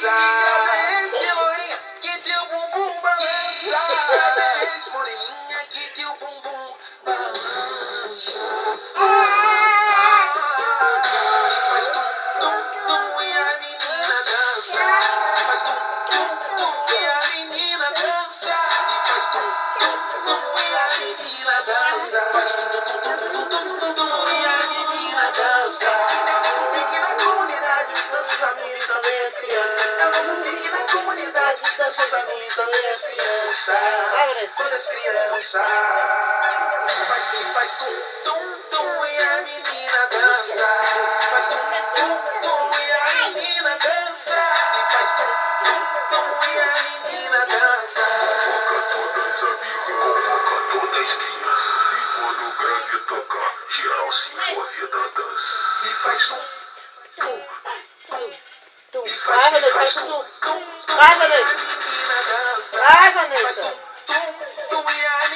dança. Esse lourinha que teu bumbum balança. Esse moreninha que teu bumbum balança. E faz tum, tum, tum e a menina dança. Faz tum, tum, tum e a menina dança. E faz tum, tum, tum e a menina dança. Faz tum, tum, tum, tum, tum, tum, tum e a menina dança. É um pique na comunidade, dança os amigos e também as crianças. É um pique na comunidade, dança os amigos e também as crianças. Todas as crianças. Faz tum, tum, tum e a menina dança. Faz tum, tum, tum e a menina dança. E faz tum, tum, tum e a menina dança. Convoca todas amigo, convoca todas minhas. E quando o grave tocar, geral se envolve da dança. E faz tum, tum, tum. E Vai, Vanessa, faz tum, tudo. tum, tum Vai, e a Vanessa. menina dança. Vai, Faz Vanessa. tum, tum, tum e a